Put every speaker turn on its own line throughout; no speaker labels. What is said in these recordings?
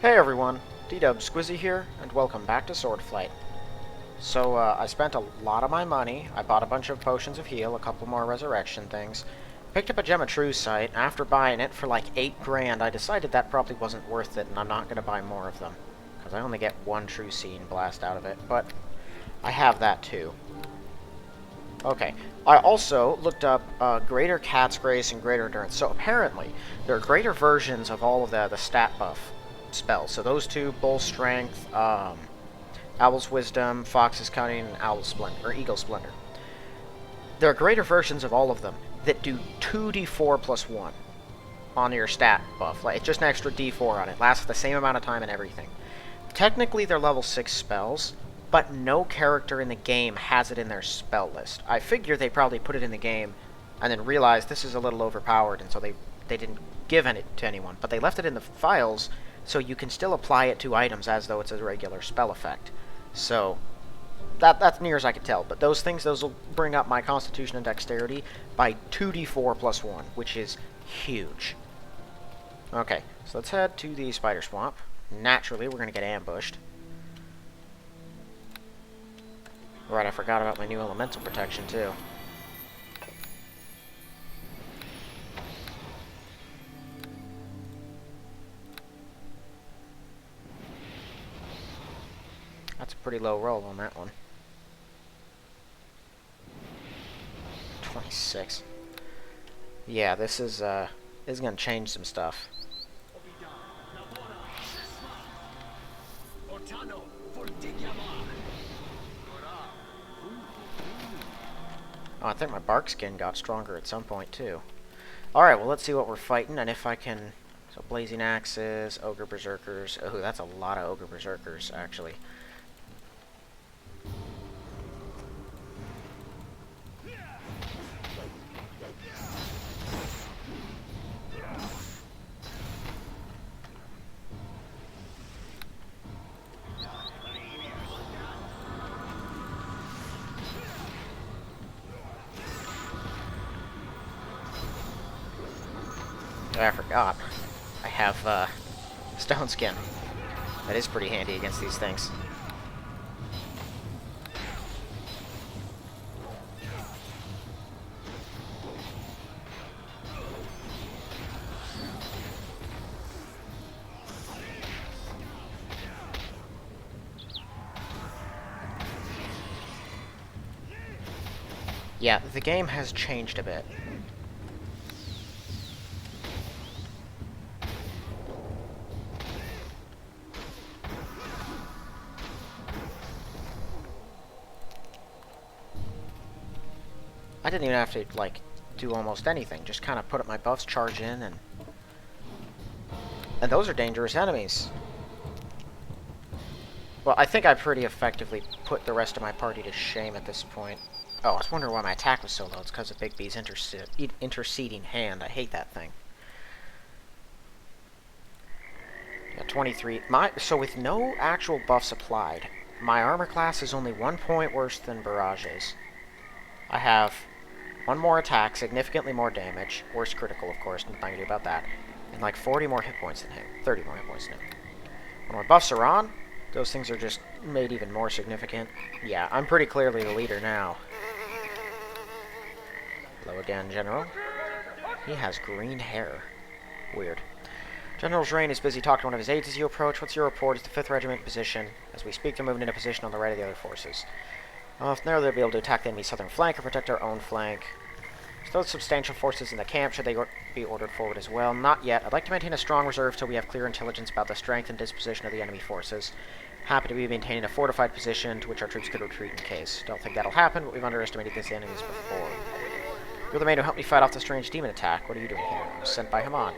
Hey everyone, D-Dub Squizzy here, and welcome back to Swordflight. So, I spent a lot of my money. I bought a bunch of potions of heal, a couple more resurrection things. Picked up a Gem of True Sight. After buying it for like 8 grand, I decided that probably wasn't worth it, and I'm not going to buy more of them. Because I only get one True Seed blast out of it, but I have that too. Okay, I also looked up Greater Cat's Grace and Greater Endurance. So apparently, there are greater versions of all of the stat buff spells. So those two, Bull Strength, Owl's Wisdom, Fox's Cunning, and Owl's Splendor, or Eagle's Splendor. There are greater versions of all of them that do 2d4 plus 1 on your stat buff. Like, it's just an extra d4 on it. Lasts the same amount of time and everything. Technically, they're level 6 spells, but no character in the game has it in their spell list. I figure they probably put it in the game and then realized this is a little overpowered, and so they didn't give it to anyone. But they left it in the files so you can still apply it to items as though it's a regular spell effect. So that's near as I could tell. But those will bring up my Constitution and Dexterity by 2d4 plus 1, which is huge. Okay, so let's head to the Spider Swamp. Naturally, we're going to get ambushed. Right, I forgot about my new elemental protection, too. That's a pretty low roll on that one. 26. Yeah, this is going to change some stuff. Oh, I think my bark skin got stronger at some point, too. Alright, well, let's see what we're fighting, and if I can... So, Blazing Axes, Ogre Berserkers... Oh, that's a lot of Ogre Berserkers, actually. I forgot. I have, Stone Skin. That is pretty handy against these things. Yeah, the game has changed a bit. I didn't even have to, like, do almost anything. Just kind of put up my buffs, charge in, and those are dangerous enemies. Well, I think I pretty effectively put the rest of my party to shame at this point. Oh, I was wondering why my attack was so low. It's because of Big B's interceding hand. I hate that thing. Got 23. So with no actual buffs applied, my armor class is only 1 point worse than Barrage's. I have 1 more attack, significantly more damage, worse critical, of course, nothing I can do about that, and like 40 more hit points than him, 30 more hit points than him. When my buffs are on, those things are just made even more significant. Yeah, I'm pretty clearly the leader now. Hello again, General. He has green hair. Weird. General Drain is busy talking to one of his aides as you approach. What's your report? Is the 5th Regiment in position? As we speak, they're moving into position on the right of the other forces. From there, they'll be able to attack the enemy's southern flank or protect our own flank. Still substantial forces in the camp. Should they be ordered forward as well? Not yet. I'd like to maintain a strong reserve till we have clear intelligence about the strength and disposition of the enemy forces. Happy to be maintaining a fortified position to which our troops could retreat in case. Don't think that'll happen, but we've underestimated these enemies before. You're the man who helped me fight off the strange demon attack. What are you doing here? I was sent by Haman.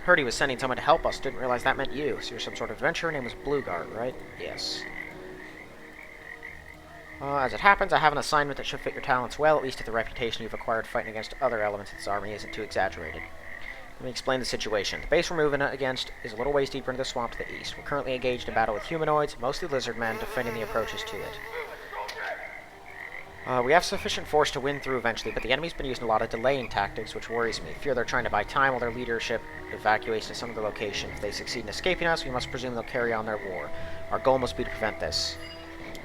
Heard he was sending someone to help us. Didn't realize that meant you. So you're some sort of adventurer. Name was Blueguard, right? Yes. As it happens, I have an assignment that should fit your talents well, at least if the reputation you've acquired fighting against other elements of this army isn't too exaggerated. Let me explain the situation. The base we're moving against is a little ways deeper into the swamp to the east. We're currently engaged in battle with humanoids, mostly lizard men, defending the approaches to it. We have sufficient force to win through eventually, but the enemy's been using a lot of delaying tactics, which worries me. Fear they're trying to buy time while their leadership evacuates to some other location. If they succeed in escaping us, we must presume they'll carry on their war. Our goal must be to prevent this.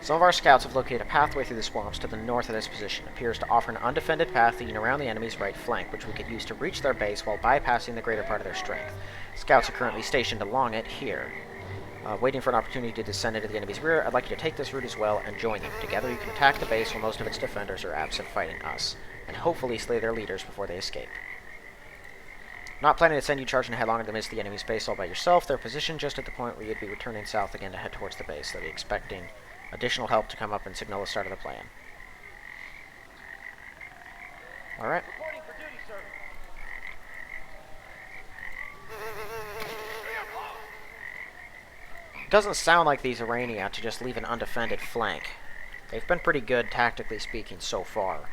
Some of our scouts have located a pathway through the swamps to the north of this position. It appears to offer an undefended path leading around the enemy's right flank, which we could use to reach their base while bypassing the greater part of their strength. Scouts are currently stationed along it here. Waiting for an opportunity to descend into the enemy's rear, I'd like you to take this route as well and join you. Together you can attack the base while most of its defenders are absent fighting us, and hopefully slay their leaders before they escape. Not planning to send you charging headlong in the midst of the enemy's base all by yourself. They're positioned just at the point where you'd be returning south again to head towards the base. They'll be expecting additional help to come up and signal the start of the plan. Alright. It doesn't sound like these Aranea to just leave an undefended flank. They've been pretty good, tactically speaking, so far.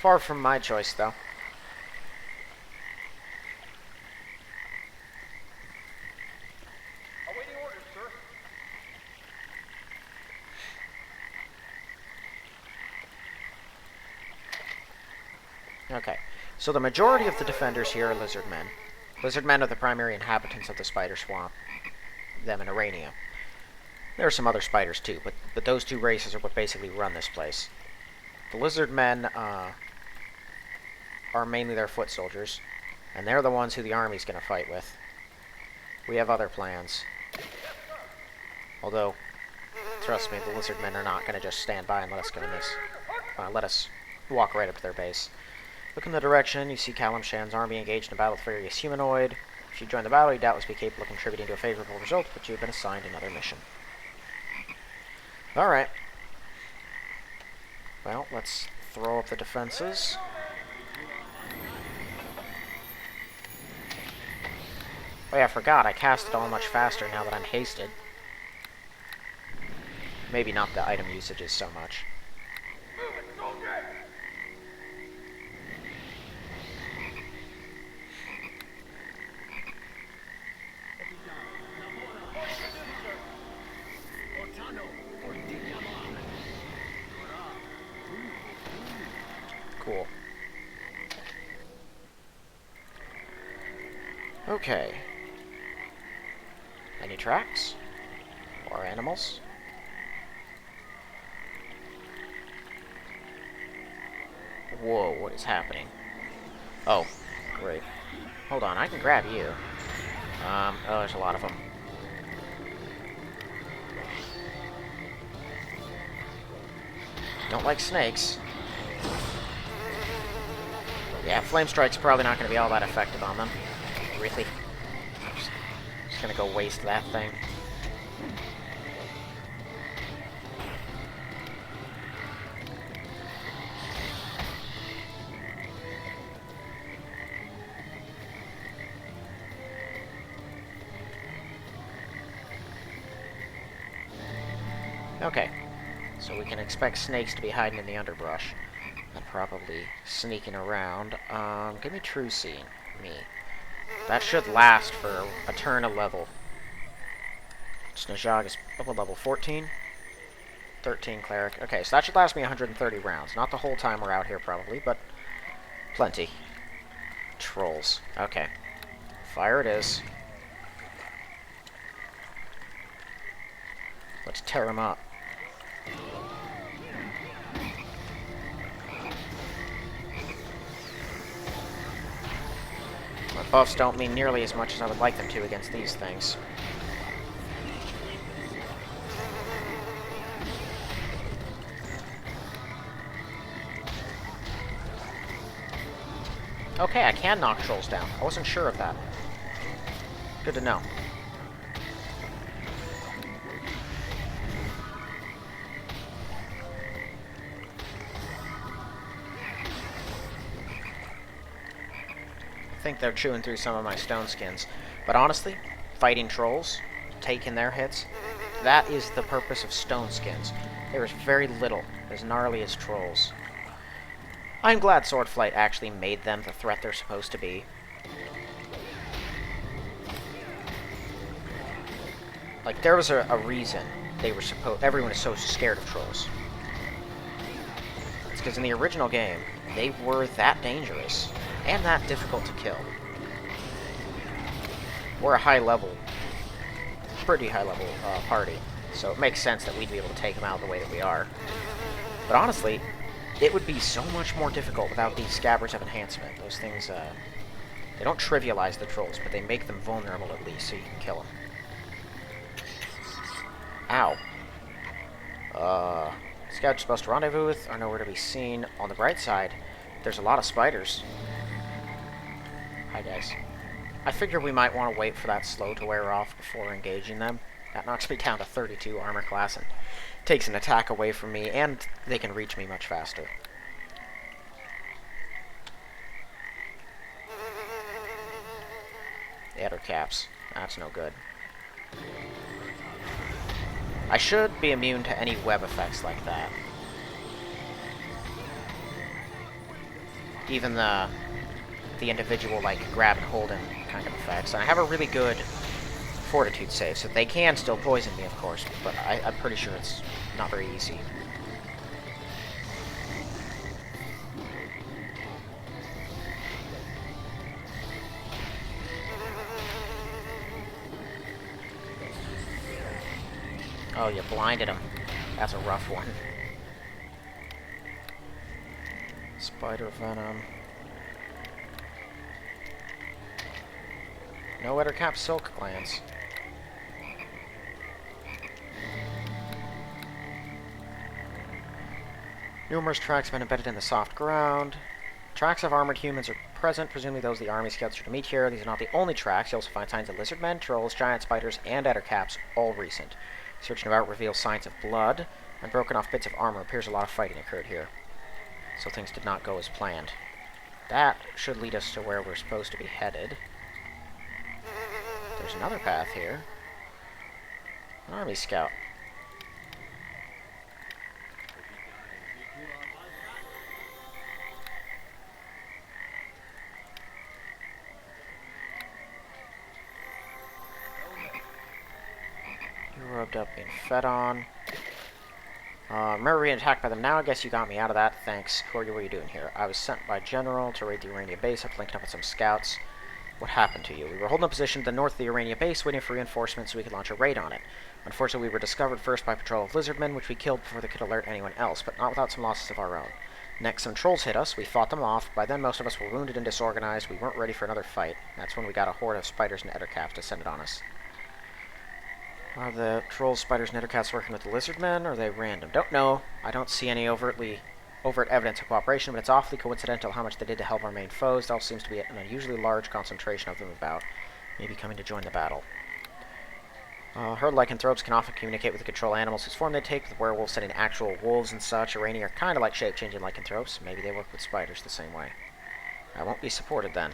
Far from my choice, though.
Awaiting orders, sir.
Okay. So the majority of the defenders here are lizardmen. Lizardmen are the primary inhabitants of the spider swamp. Them and Aranea. There are some other spiders too, but those two races are what basically run this place. The lizardmen are mainly their foot soldiers, and they're the ones who the army's going to fight with. We have other plans. Although, trust me, the lizardmen are not going to just stand by and let us walk right up to their base. Look in the direction, you see Calimpshan's army engaged in a battle with various humanoid. If you join the battle, you'd doubtless be capable of contributing to a favorable result, but you've been assigned another mission. Alright. Well, let's throw up the defenses. Oh yeah, I forgot, I cast it all much faster now that I'm hasted. Maybe not the item usages so much. Cool. Okay. Any tracks? Or animals? Whoa, what is happening? Oh, great. Hold on, I can grab you. Oh, there's a lot of them. Don't like snakes. Yeah, Flame Strike's probably not going to be all that effective on them. Really? Just going to go waste that thing. Okay. So we can expect snakes to be hiding in the underbrush. And probably sneaking around. Give me True Seeing. Me. That should last for a turn a level. Snajag is level 14. 13 Cleric. Okay, so that should last me 130 rounds. Not the whole time we're out here, probably, but plenty. Trolls. Okay. Fire it is. Let's tear them up. My buffs don't mean nearly as much as I would like them to against these things. Okay, I can knock trolls down. I wasn't sure of that. Good to know. I think they're chewing through some of my stone skins. But honestly, fighting trolls, taking their hits, that is the purpose of stone skins. There is very little as gnarly as trolls. I'm glad Swordflight actually made them the threat they're supposed to be. Like, there was a reason they were everyone is so scared of trolls. It's because in the original game, they were that dangerous and that difficult to kill. We're a high-level, pretty high-level party, so it makes sense that we'd be able to take them out the way that we are. But honestly, it would be so much more difficult without these Scabbards of Enhancement. Those things, they don't trivialize the trolls, but they make them vulnerable at least, so you can kill them. Ow. Scouts you're supposed to rendezvous with are nowhere to be seen. On the bright side, there's a lot of spiders. Hi, guys. I figure we might want to wait for that slow to wear off before engaging them. That knocks me down to 32 armor class and takes an attack away from me, and they can reach me much faster. Adder caps. That's no good. I should be immune to any web effects like that. Even the individual, like, grab and hold him kind of effects. And I have a really good fortitude save, so they can still poison me, of course, but I'm pretty sure it's not very easy. Oh, you blinded him. That's a rough one. Spider venom. No Ettercap silk glands. Numerous tracks have been embedded in the soft ground. Tracks of armored humans are present, presumably those the army scouts are to meet here. These are not the only tracks. You also find signs of lizardmen, trolls, giant spiders, and Ettercaps, all recent. Searching about reveals signs of blood, and broken off bits of armor. Appears a lot of fighting occurred here. So things did not go as planned. That should lead us to where we're supposed to be headed. There's another path here. An army scout. You rubbed up being fed on. Remember being attacked by them now? I guess you got me out of that. Thanks. Who are you? What are you doing here? I was sent by General to raid the Aranea base. I've linked up with some scouts. What happened to you? We were holding a position to the north of the Aranea base, waiting for reinforcements so we could launch a raid on it. Unfortunately, we were discovered first by a patrol of lizardmen, which we killed before they could alert anyone else, but not without some losses of our own. Next, some trolls hit us. We fought them off. By then, most of us were wounded and disorganized. We weren't ready for another fight. That's when we got a horde of spiders and ettercaps descended on us. Are the trolls, spiders, and ettercaps working with the lizardmen, or are they random? Don't know. I don't see any overt evidence of cooperation, but it's awfully coincidental how much they did to help our main foes. There also seems to be an unusually large concentration of them about, maybe coming to join the battle. Herd lycanthropes can often communicate with the control animals whose form they take, with werewolves setting actual wolves and such. Aranea are kind of like shape-changing lycanthropes. Maybe they work with spiders the same way. I won't be supported then.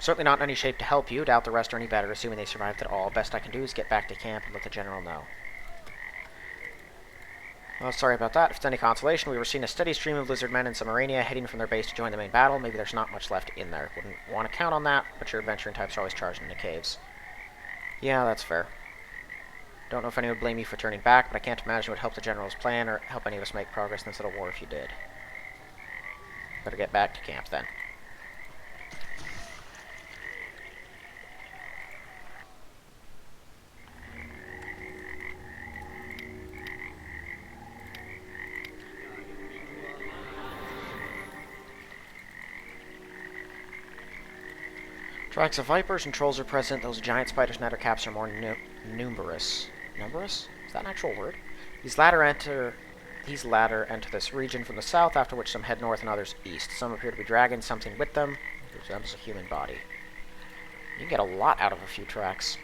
Certainly not in any shape to help you. Doubt the rest are any better, assuming they survived at all. Best I can do is get back to camp and let the general know. Well, sorry about that. If it's any consolation, we were seeing a steady stream of lizardmen and some Aranea heading from their base to join the main battle. Maybe there's not much left in there. Wouldn't want to count on that, but your adventuring types are always charging into caves. Yeah, that's fair. Don't know if anyone would blame you for turning back, but I can't imagine it would help the general's plan or help any of us make progress in this little war if you did. Better get back to camp then. Tracks of vipers and trolls are present. Those giant spiders and ettercaps are more numerous. Numerous? Is that an actual word? These latter enter this region from the south, after which some head north and others east. Some appear to be dragging something with them, which resembles a human body. You can get a lot out of a few tracks.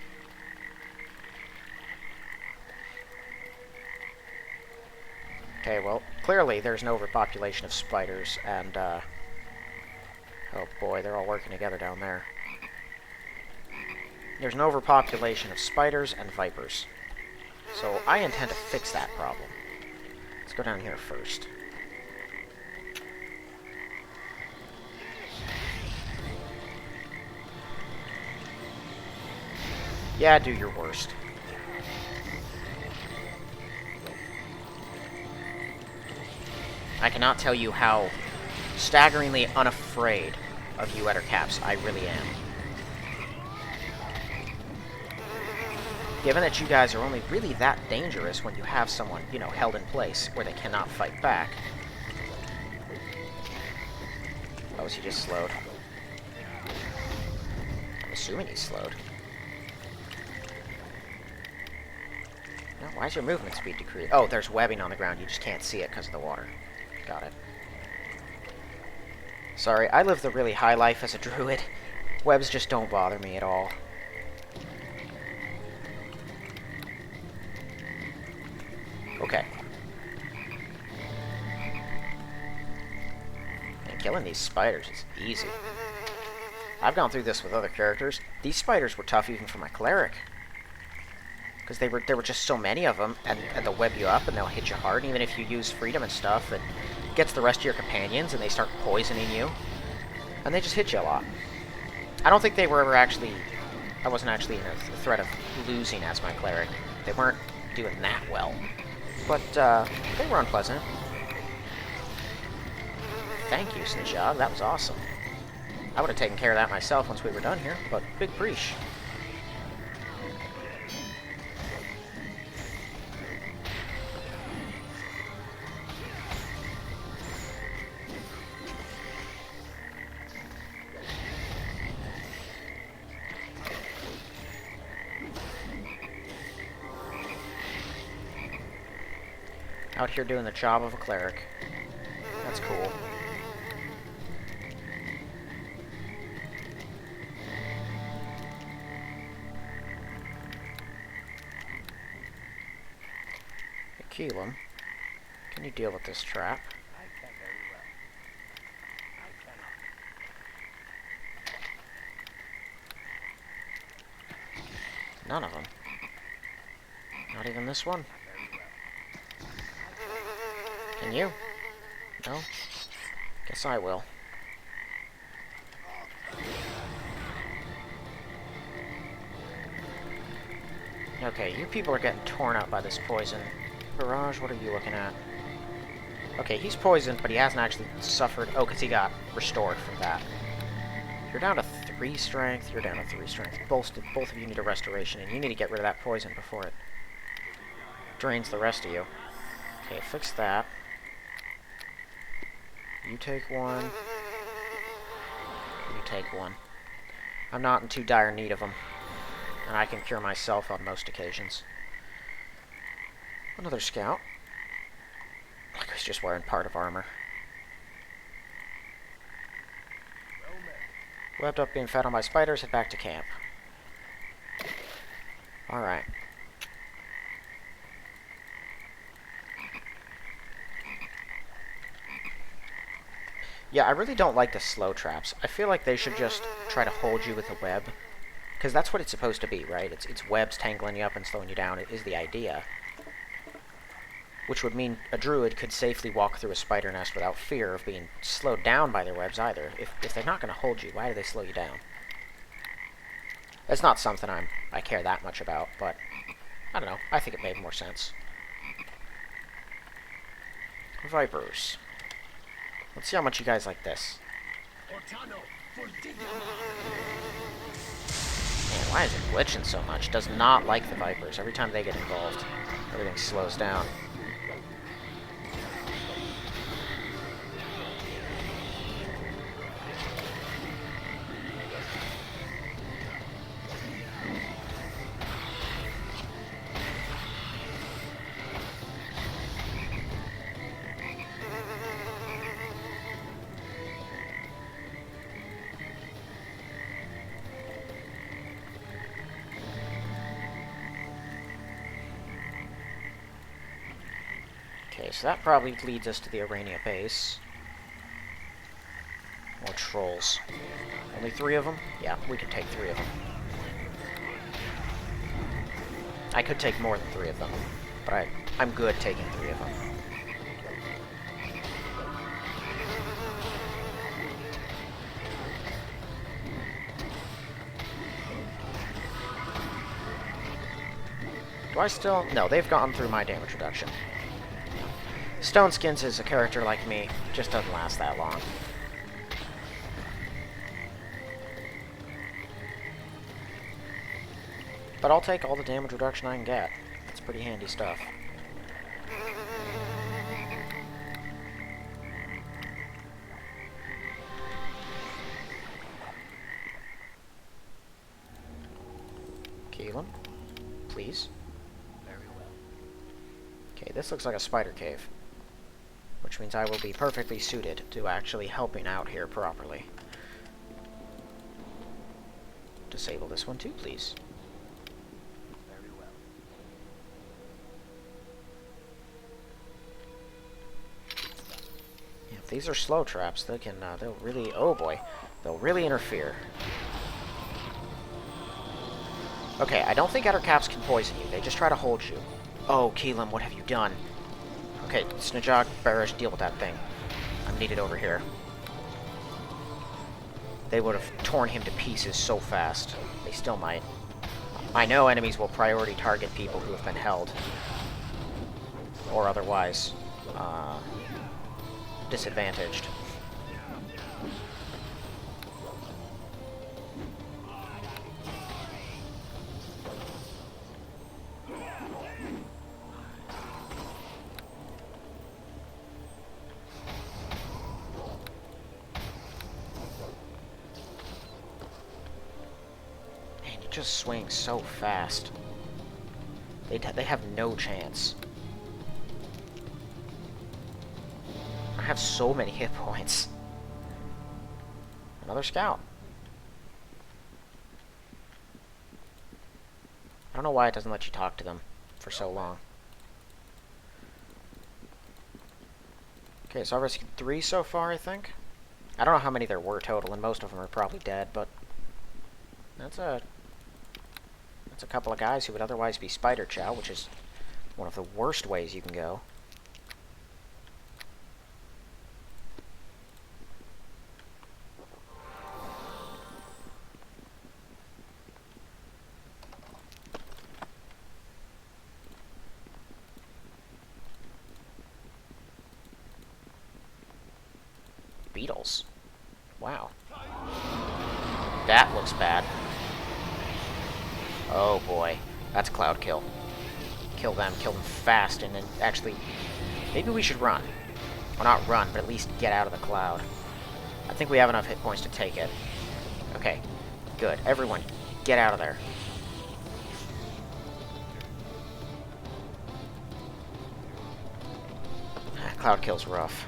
Okay, well, clearly there's an overpopulation of spiders, and, oh boy, they're all working together down there. There's an overpopulation of spiders and vipers. So I intend to fix that problem. Let's go down here first. Yeah, do your worst. I cannot tell you how staggeringly unafraid of you Ettercaps I really am. Given that you guys are only really that dangerous when you have someone, you know, held in place where they cannot fight back. Oh, is he just slowed? I'm assuming he's slowed. No, why is your movement speed decreased? Oh, there's webbing on the ground. You just can't see it because of the water. Got it. Sorry, I live the really high life as a druid. Webs just don't bother me at all. Okay. And killing these spiders is easy. I've gone through this with other characters. These spiders were tough even for my cleric. Because there were just so many of them, and they'll web you up, and they'll hit you hard. And even if you use freedom and stuff, it gets the rest of your companions, and they start poisoning you. And they just hit you a lot. I don't think they were ever actually... I wasn't actually in a threat of losing as my cleric. They weren't doing that well. But, they were unpleasant. Thank you, Snijog. That was awesome. I would have taken care of that myself once we were done here, but big preach. Out here doing the job of a cleric. That's cool. Keelam, can you deal with this trap?
I can very well. I cannot.
None of them. Not even this one? Can you? No? Guess I will. Okay, you people are getting torn up by this poison. Barrage, what are you looking at? Okay, he's poisoned, but he hasn't actually suffered... Oh, because he got restored from that. You're down to 3 strength, you're down to 3 strength. Both of you need a restoration, and you need to get rid of that poison before it drains the rest of you. Okay, fix that. You take 1. You take 1. I'm not in too dire need of them, and I can cure myself on most occasions. Another scout. Like he's just wearing part of armor. Webbed up being fed on by spiders, head back to camp. Alright. Yeah, I really don't like the slow traps. I feel like they should just try to hold you with a web. Because that's what it's supposed to be, right? It's webs tangling you up and slowing you down, is the idea. Which would mean a druid could safely walk through a spider nest without fear of being slowed down by their webs either. If they're not going to hold you, why do they slow you down? It's not something I care that much about, but I don't know. I think it made more sense. Vipers. Let's see how much you guys like this. Man, why is it glitching so much? Does not like the Vipers. Every time they get involved, everything slows down. Okay, so that probably leads us to the Aranea base. More trolls. Only 3 of them? Yeah, we can take 3 of them. I could take more than 3 of them, but I'm good taking 3 of them. Do I still... No, they've gone through my damage reduction. Stone Skins is a character like me. Just doesn't last that long. But I'll take all the damage reduction I can get. It's pretty handy stuff. Keelan, please.
Very well.
Okay, this looks like a spider cave, which means I will be perfectly suited to actually helping out here properly. Disable this one too, please.
Very well.
Yeah, if these are slow traps, they can, they'll really, oh boy, they'll really interfere. Okay, I don't think Ettercaps can poison you. They just try to hold you. Oh, Keelan, what have you done? Okay, Snajog, Barish, deal with that thing. I'm needed over here. They would have torn him to pieces so fast. They still might. I know enemies will priority target people who have been held. Or otherwise, disadvantaged. Just swing so fast. They have no chance. I have so many hit points. Another scout. I don't know why it doesn't let you talk to them for so long. Okay, so I've rescued 3 so far, I think. I don't know how many there were total, and most of them are probably dead, but that's a couple of guys who would otherwise be spider chow, which is one of the worst ways you can go. Beetles. Wow. That looks bad. Oh boy, that's a cloud kill. Kill them fast, and then actually, maybe we should run. Well, not run, but at least get out of the cloud. I think we have enough hit points to take it. Okay, good. Everyone, get out of there. Cloud kill's rough.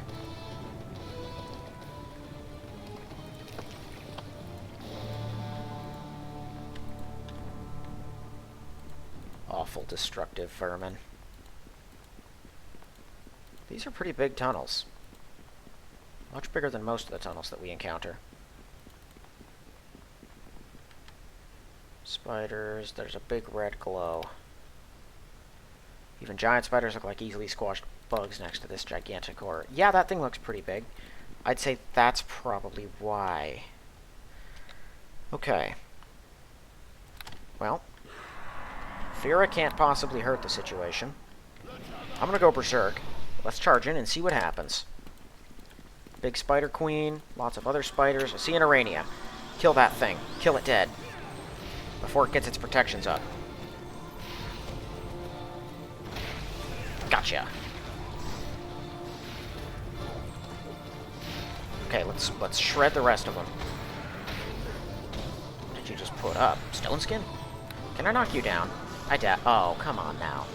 Awful destructive vermin. These are pretty big tunnels. Much bigger than most of the tunnels that we encounter. Spiders, there's a big red glow. Even giant spiders look like easily squashed bugs next to this gigantic ore. Yeah, that thing looks pretty big. I'd say that's probably why. Okay. Well, Fira can't possibly hurt the situation. I'm gonna go berserk. Let's charge in and see what happens. Big spider queen, lots of other spiders. I see an Aranea. Kill that thing. Kill it dead. Before it gets its protections up. Gotcha. Okay, let's shred the rest of them. What did you just put up? Stone skin? Can I knock you down? I doubt. Oh, come on now.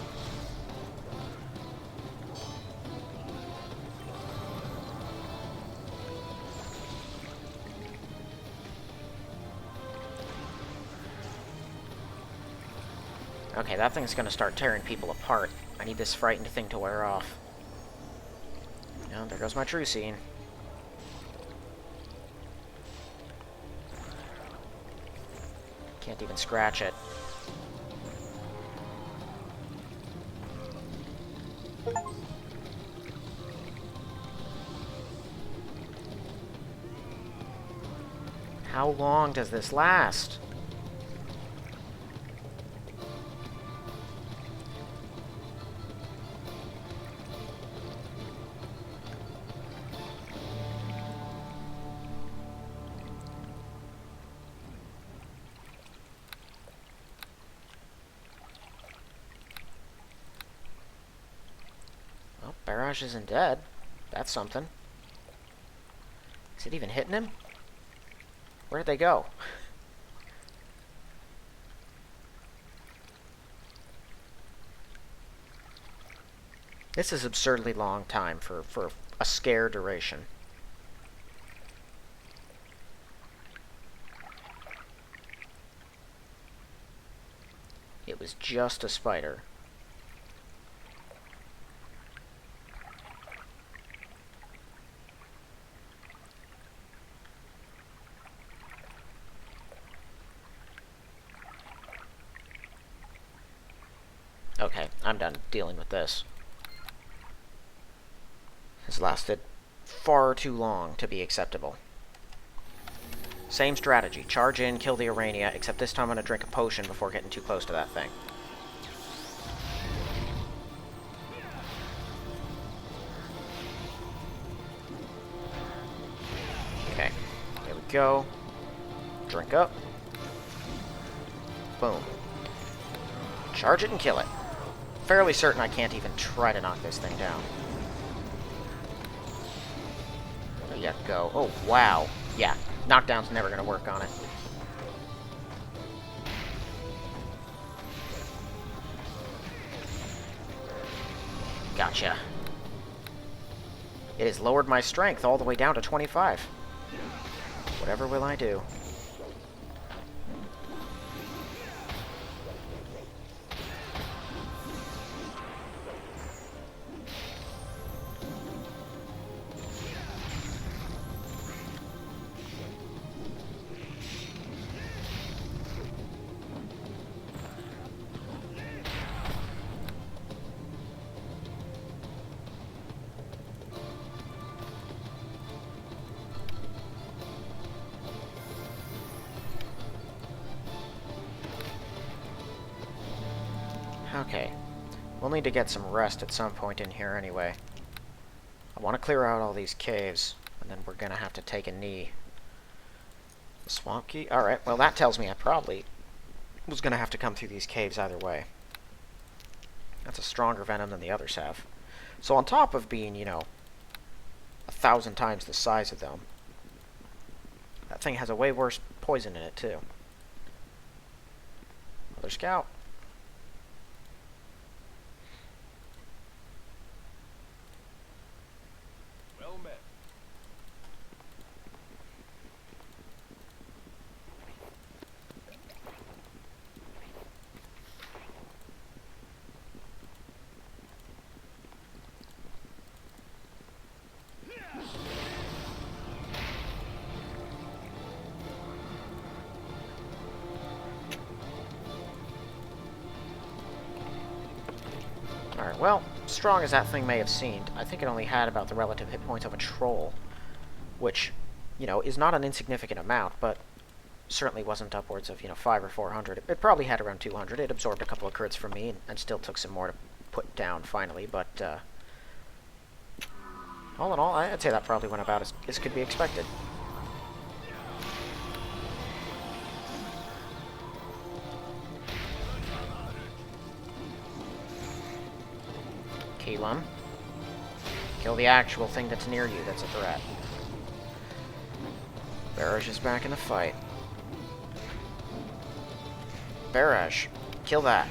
Okay, that thing's gonna start tearing people apart. I need this frightened thing to wear off. Oh, there goes my true scene. Can't even scratch it. How long does this last? Barrage isn't dead. That's something. Is it even hitting him? Where'd they go? This is absurdly long time for a scare duration. It was just a spider. Okay, I'm done dealing with this. This lasted far too long to be acceptable. Same strategy. Charge in, kill the Aranea, except this time I'm going to drink a potion before getting too close to that thing. Okay, here we go. Drink up. Boom. Charge it and kill it. Fairly certain I can't even try to knock this thing down. There you go. Oh, wow. Yeah, knockdown's never going to work on it. Gotcha. It has lowered my strength all the way down to 25. Whatever will I do? Okay. We'll need to get some rest at some point in here anyway. I want to clear out all these caves, and then we're going to have to take a knee. The swamp key? Alright, well that tells me I probably was going to have to come through these caves either way. That's a stronger venom than the others have. So on top of being, you know, 1,000 times the size of them, that thing has a way worse poison in it too. Another scout. Alright, well, strong as that thing may have seemed, I think it only had about the relative hit points of a troll, which, you know, is not an insignificant amount, but certainly wasn't upwards of, you know, 500 or 400. It probably had around 200. It absorbed a couple of crits from me, and still took some more to put down finally, but, all in all, I'd say that probably went about as could be expected. Kill him. Kill the actual thing that's near you that's a threat. Barrage is back in the fight. Barrage. Kill that.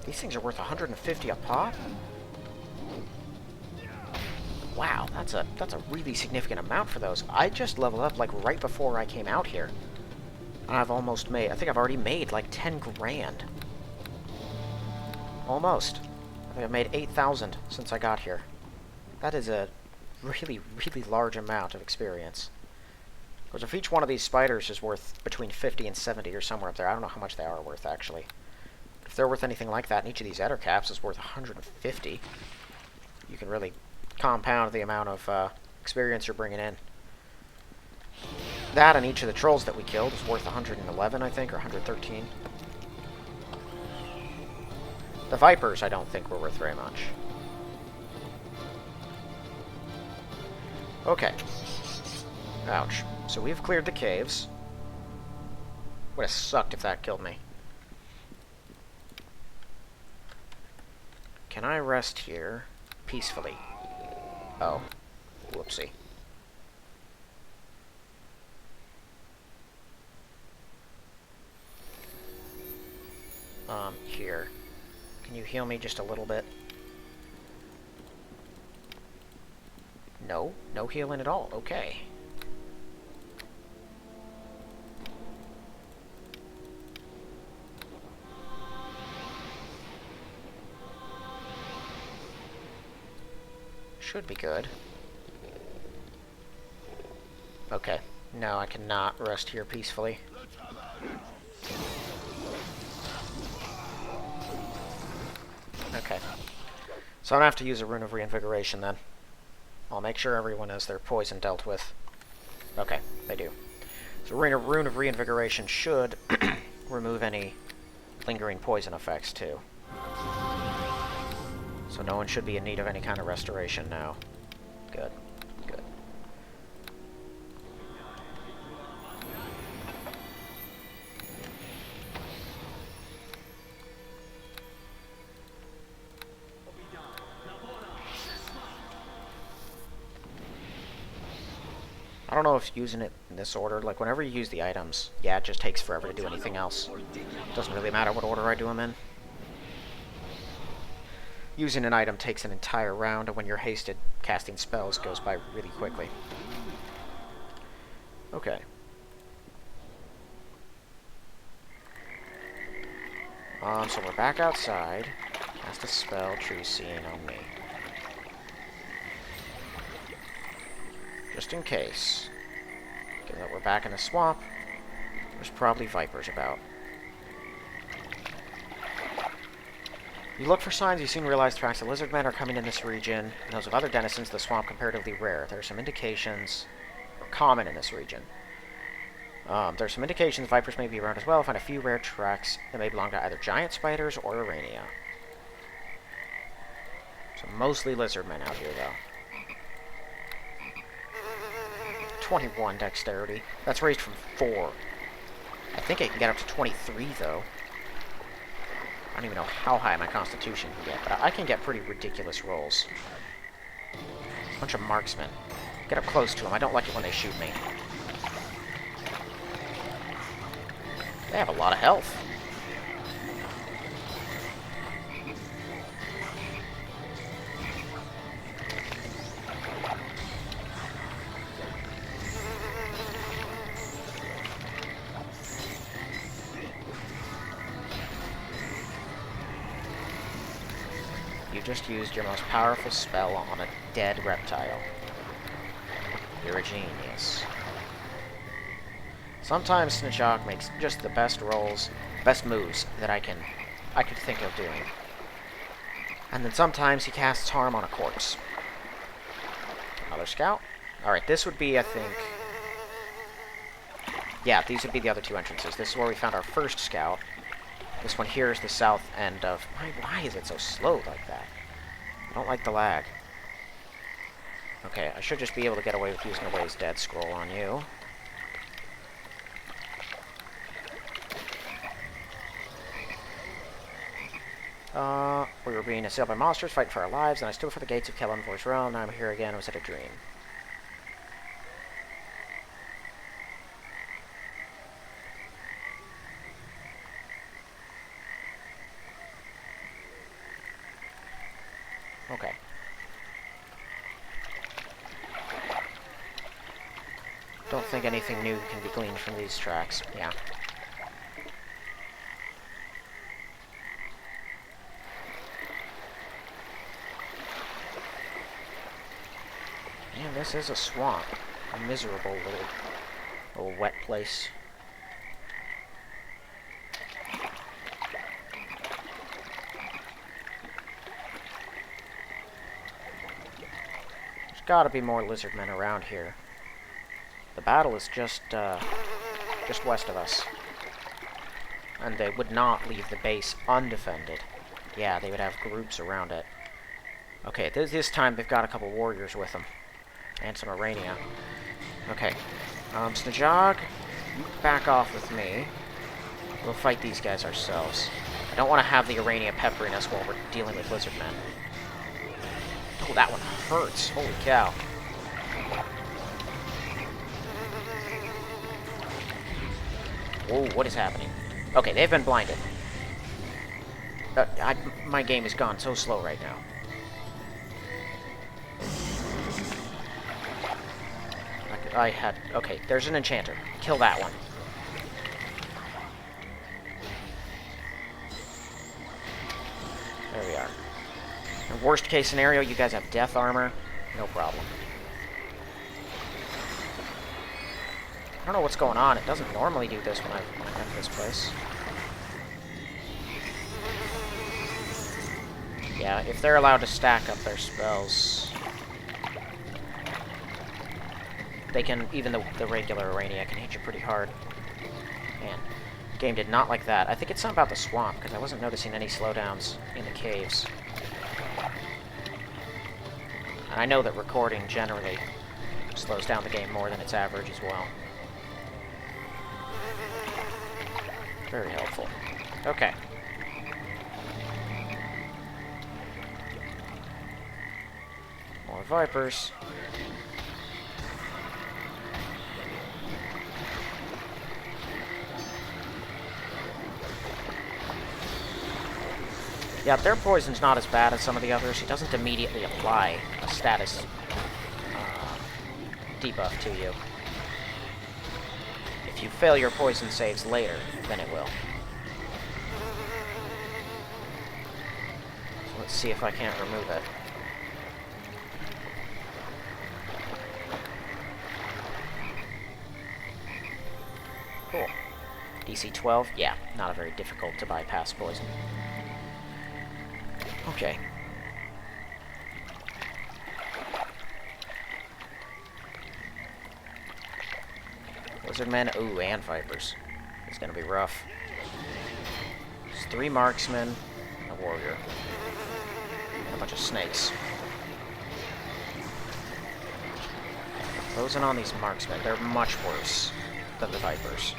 These things are worth 150 a pop? Wow, that's a really significant amount for those. I just leveled up like right before I came out here. And I've almost made, I think I've already made like 10 grand. Almost. I think I've made 8,000 since I got here. That is a really, really large amount of experience. Of course, if each one of these spiders is worth between 50 and 70 or somewhere up there, I don't know how much they are worth actually. If they're worth anything like that, and each of these eder caps is worth 150, you can really compound the amount of experience you're bringing in. That and each of the trolls that we killed is worth 111, I think, or 113. The Vipers, I don't think, were worth very much. Okay. Ouch. So we've cleared the caves. Would have sucked if that killed me. Can I rest here peacefully? Oh. Whoopsie. Here. Can you heal me just a little bit? No? No healing at all. Okay. Should be good. Okay. No, I cannot rest here peacefully. Okay. So I'm gonna have to use a Rune of Reinvigoration then. I'll make sure everyone has their poison dealt with. Okay, they do. So Rune of Reinvigoration should remove any lingering poison effects too. So no one should be in need of any kind of restoration now. Good. Good. I don't know if using it in this order, like whenever you use the items, yeah, it just takes forever to do anything else. Doesn't really matter what order I do them in. Using an item takes an entire round, and when you're hasted, casting spells goes by really quickly. Okay. So we're back outside. Cast a spell, True Seeing on me. Just in case. Given that we're back in the swamp, there's probably vipers about. You look for signs, you soon realize tracks of lizardmen are coming in this region, and those of other denizens of the swamp comparatively rare. There are some indications, or common in this region. There are some indications vipers may be around as well. Find a few rare tracks that may belong to either giant spiders or Aranea. So mostly lizardmen out here, though. 21 dexterity. That's raised from 4. I think I can get up to 23, though. I don't even know how high my constitution can get, but I can get pretty ridiculous rolls. Bunch of marksmen. Get up close to them. I don't like it when they shoot me. They have a lot of health. You just used your most powerful spell on a dead reptile. You're a genius. Sometimes Snitchok makes just the best rolls, best moves that I could think of doing. And then sometimes he casts harm on a corpse. Another scout. Alright, this would be, I think... Yeah, these would be the other two entrances. This is where we found our first scout. This one here is the south end of... Why is it so slow like that? I don't like the lag. Okay, I should just be able to get away with using a Ways Dead scroll on you. We were being assailed by monsters, fighting for our lives, and I stood before the gates of Calimport's realm. Now I'm here again. Was it a dream? Okay. Don't think anything new can be gleaned from these tracks. Yeah. Man, this is a swamp. A miserable little wet place. There's gotta be more lizardmen around here. The battle is just west of us. And they would not leave the base undefended. Yeah, they would have groups around it. Okay, this time they've got a couple warriors with them. And some Aranea. Okay. Snajog, you back off with me. We'll fight these guys ourselves. I don't want to have the Aranea peppering us while we're dealing with lizardmen. Oh, that one hurts. Holy cow. Whoa, what is happening? Okay, they've been blinded. My game has gone so slow right now. Okay, there's an enchanter. Kill that one. There we are. In worst case scenario, you guys have death armor. No problem. I don't know what's going on. It doesn't normally do this when I enter this place. Yeah, if they're allowed to stack up their spells, they can, even the regular Aranea can hit you pretty hard. Man, the game did not like that. I think it's something about the swamp, because I wasn't noticing any slowdowns in the caves. And I know that recording generally slows down the game more than its average as well. Very helpful. Okay. More Vipers. Yeah, their poison's not as bad as some of the others. It doesn't immediately apply a status debuff to you. If you fail your poison saves later, then it will. So let's see if I can't remove it. Cool. DC 12? Yeah, not a very difficult to bypass poison. Okay. Lizardmen, ooh, and Vipers. It's gonna be rough. There's 3 marksmen, a warrior, and a bunch of snakes. Closing on these marksmen, they're much worse than the Vipers.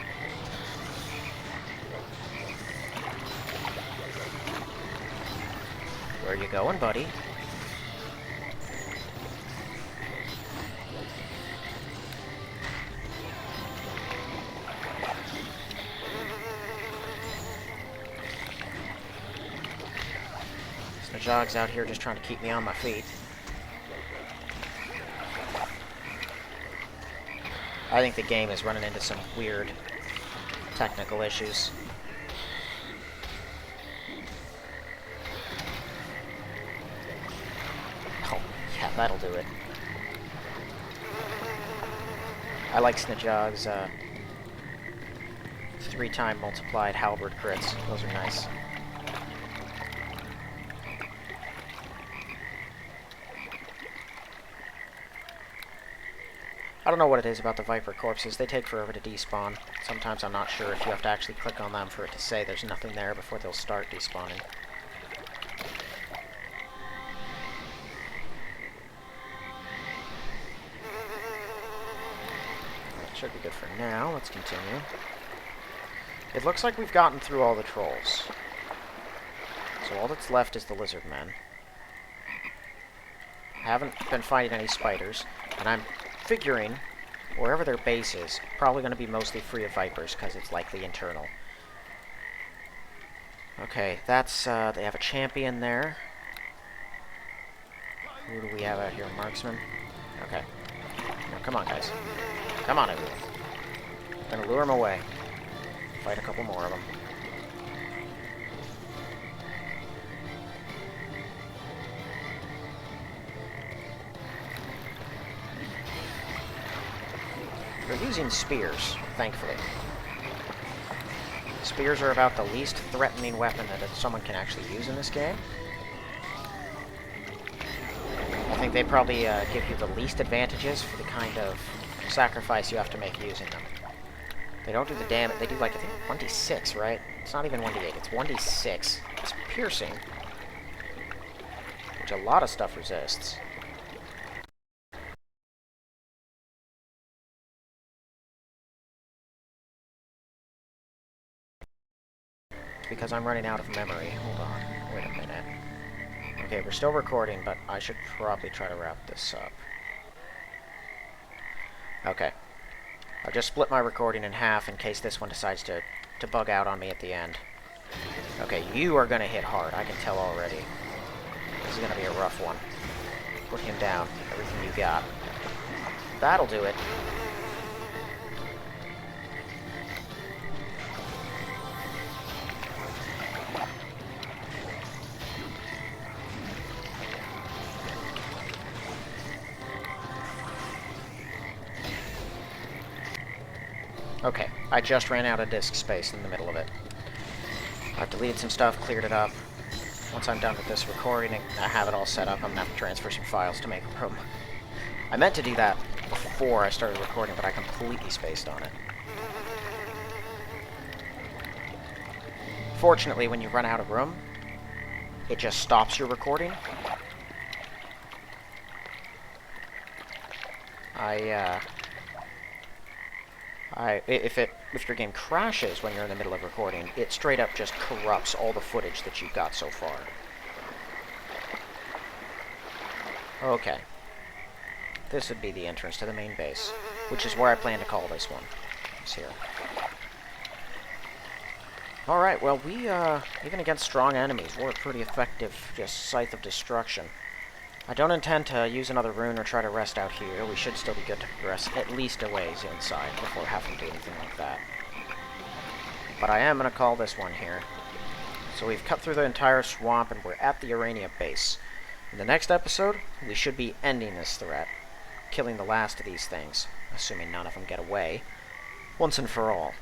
Where you going, buddy? Snajog's out here just trying to keep me on my feet. I think the game is running into some weird technical issues. Oh, yeah, that'll do it. I like Snajog's 3-time multiplied halberd crits. Those are nice. I don't know what it is about the Viper corpses. They take forever to despawn. Sometimes I'm not sure if you have to actually click on them for it to say there's nothing there before they'll start despawning. That should be good for now. Let's continue. It looks like we've gotten through all the trolls. So all that's left is the lizardmen. I haven't been fighting any spiders, and I'm figuring wherever their base is, probably going to be mostly free of Vipers, because it's likely internal. Okay, that's, they have a champion there. Who do we have out here? Marksman? Okay. Now, come on, guys. Come on, everyone. I'm gonna lure them away. Fight a couple more of them. They're using spears, thankfully. Spears are about the least threatening weapon that someone can actually use in this game. I think they probably give you the least advantages for the kind of sacrifice you have to make using them. They don't do the damage. They do, like, I think 1d6, right? It's not even 1d8. It's 1d6. It's piercing, which a lot of stuff resists. Because I'm running out of memory. Hold on. Wait a minute. Okay, we're still recording, but I should probably try to wrap this up. Okay. I'll just split my recording in half in case this one decides to bug out on me at the end. Okay, you are gonna hit hard. I can tell already. This is gonna be a rough one. Put him down. Everything you got. That'll do it. Okay, I just ran out of disk space in the middle of it. I've deleted some stuff, cleared it up. Once I'm done with this recording and I have it all set up, I'm going to have to transfer some files to make room. I meant to do that before I started recording, but I completely spaced on it. Fortunately, when you run out of room, it just stops your recording. If your game crashes when you're in the middle of recording, it straight up just corrupts all the footage that you've got so far. Okay. This would be the entrance to the main base, which is where I plan to call this one. It's here. Alright, well, we, even against strong enemies, we're a pretty effective, just scythe of destruction. I don't intend to use another rune or try to rest out here. We should still be good to progress at least a ways inside before having to do anything like that. But I am going to call this one here. So we've cut through the entire swamp and we're at the Aranea base. In the next episode, we should be ending this threat, killing the last of these things, assuming none of them get away, once and for all.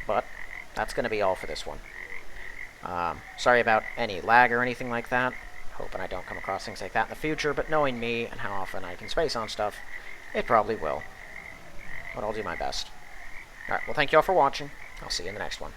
But that's going to be all for this one. Sorry about any lag or anything like that. Hoping I don't come across things like that in the future, but knowing me and how often I can space on stuff, it probably will. But I'll do my best. Alright, well thank you all for watching. I'll see you in the next one.